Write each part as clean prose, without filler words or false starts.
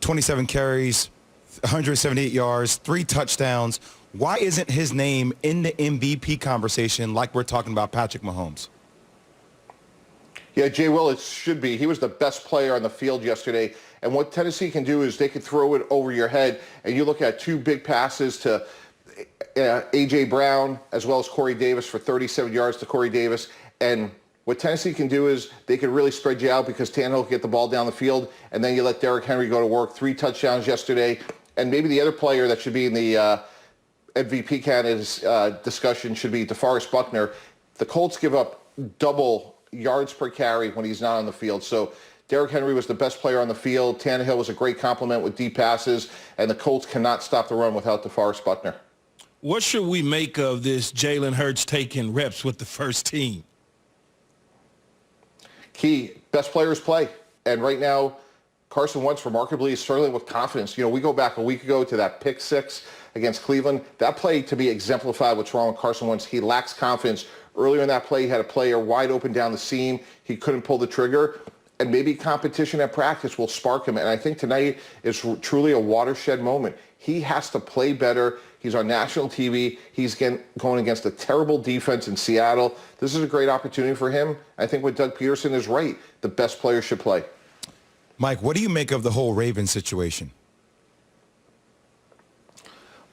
27 carries, 178 yards, 3 touchdowns. Why isn't his name in the MVP conversation like we're talking about Patrick Mahomes? Yeah, Jay Will, it should be. He was the best player on the field yesterday. And what Tennessee can do is they can throw it over your head. And you look at 2 big passes to A.J. Brown as well as Corey Davis for 37 yards to Corey Davis. And what Tennessee can do is they can really spread you out because Tannehill can get the ball down the field. And then you let Derrick Henry go to work. 3 touchdowns yesterday. And maybe the other player that should be in the MVP candidates discussion should be DeForest Buckner. The Colts give up double yards per carry when he's not on the field. So Derrick Henry was the best player on the field. Tannehill was a great compliment with deep passes, and the Colts cannot stop the run without DeForest Buckner. What should we make of this Jalen Hurts taking reps with the first team? Key, best players play. And right now, Carson Wentz remarkably is struggling with confidence. You know, we go back a week ago to that pick 6 against Cleveland. That play, to be exemplified what's wrong with Carson Wentz. He lacks confidence. Earlier in that play, he had a player wide open down the seam. He couldn't pull the trigger. And maybe competition at practice will spark him. And I think tonight is truly a watershed moment. He has to play better. He's on national TV. He's going against a terrible defense in Seattle. This is a great opportunity for him. I think what Doug Peterson is right. The best players should play. Mike, what do you make of the whole Ravens situation?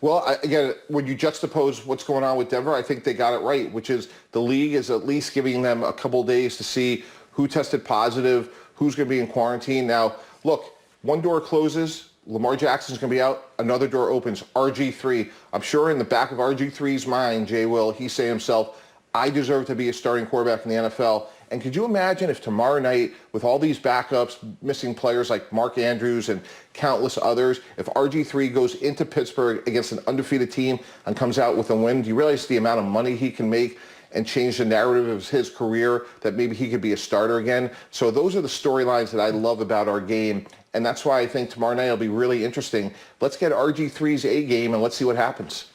Well, again, when you juxtapose what's going on with Denver, I think they got it right, which is the league is at least giving them a couple of days to see who tested positive, who's going to be in quarantine. Now, look, one door closes, Lamar Jackson's going to be out, another door opens, RG3. I'm sure in the back of RG3's mind, Jay Will, he's saying to himself, I deserve to be a starting quarterback in the NFL. And could you imagine if tomorrow night, with all these backups, missing players like Mark Andrews and countless others, if RG3 goes into Pittsburgh against an undefeated team and comes out with a win, do you realize the amount of money he can make and change the narrative of his career, that maybe he could be a starter again? So those are the storylines that I love about our game. And that's why I think tomorrow night will be really interesting. Let's get RG3's A game and let's see what happens.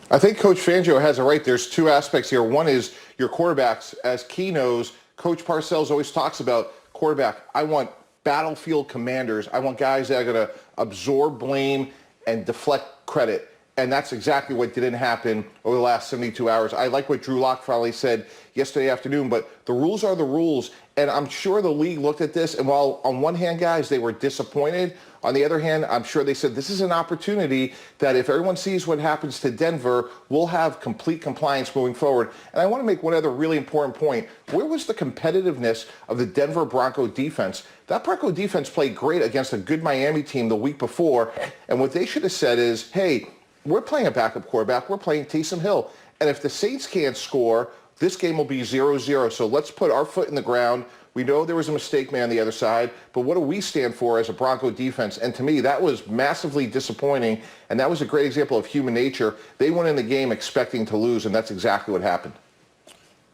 I think Coach Fangio has it right. There's 2 aspects here. One is your quarterbacks. As Key knows, Coach Parcells always talks about quarterback. I want battlefield commanders. I want guys that are going to absorb blame and deflect credit. And that's exactly what didn't happen over the last 72 hours. I like what Drew Lock finally said yesterday afternoon, but the rules are the rules. And I'm sure the league looked at this, and while on one hand, guys, they were disappointed, on the other hand, I'm sure they said this is an opportunity that if everyone sees what happens to Denver, we'll have complete compliance moving forward. And I want to make one other really important point. Where was the competitiveness of the Denver Bronco defense? That Bronco defense played great against a good Miami team the week before, and what they should have said is, hey, we're playing a backup quarterback. We're playing Taysom Hill. And if the Saints can't score, this game will be 0-0. So let's put our foot in the ground. We know there was a mistake man on the other side, but what do we stand for as a Bronco defense? And to me, that was massively disappointing, and that was a great example of human nature. They went in the game expecting to lose, and that's exactly what happened.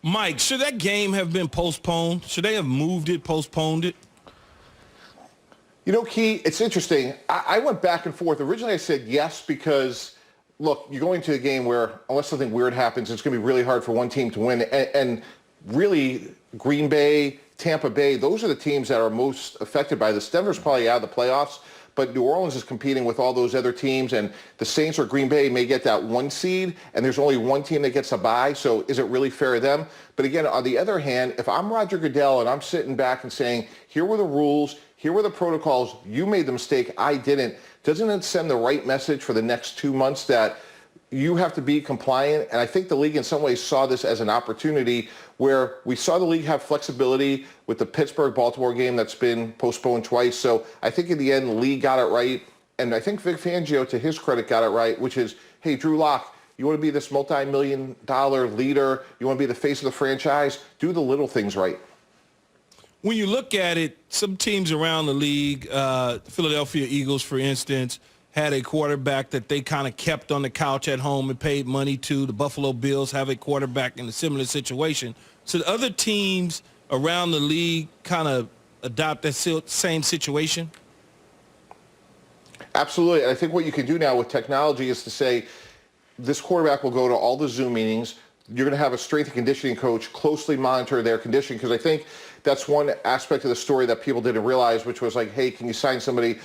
Mike, should that game have been postponed? Should they have moved it, postponed it? You know, Key, it's interesting. I went back and forth. Originally, I said yes because, look, you're going to a game where unless something weird happens, it's going to be really hard for one team to win. And really, Green Bay, Tampa Bay, those are the teams that are most affected by this. Denver's probably out of the playoffs, but New Orleans is competing with all those other teams, and the Saints or Green Bay may get that 1 seed, and there's only one team that gets a bye, so is it really fair to them? But again, on the other hand, if I'm Roger Goodell and I'm sitting back and saying, here were the rules, here were the protocols, you made the mistake, I didn't, doesn't it send the right message for the next 2 months that you have to be compliant? And I think the league in some ways saw this as an opportunity where we saw the league have flexibility with the Pittsburgh-Baltimore game that's been postponed twice. So I think in the end, the league got it right. And I think Vic Fangio, to his credit, got it right, which is, hey, Drew Lock, you want to be this multi-million-dollar leader, you want to be the face of the franchise, do the little things right. When you look at it, some teams around the league, Philadelphia Eagles, for instance, had a quarterback that they kind of kept on the couch at home and paid money to. The Buffalo Bills have a quarterback in a similar situation. So the other teams around the league kind of adopt that same situation? Absolutely. And I think what you can do now with technology is to say this quarterback will go to all the Zoom meetings. you're going to have a strength and conditioning coach closely monitor their condition, because I think that's one aspect of the story that people didn't realize, which was like, hey, can you sign somebody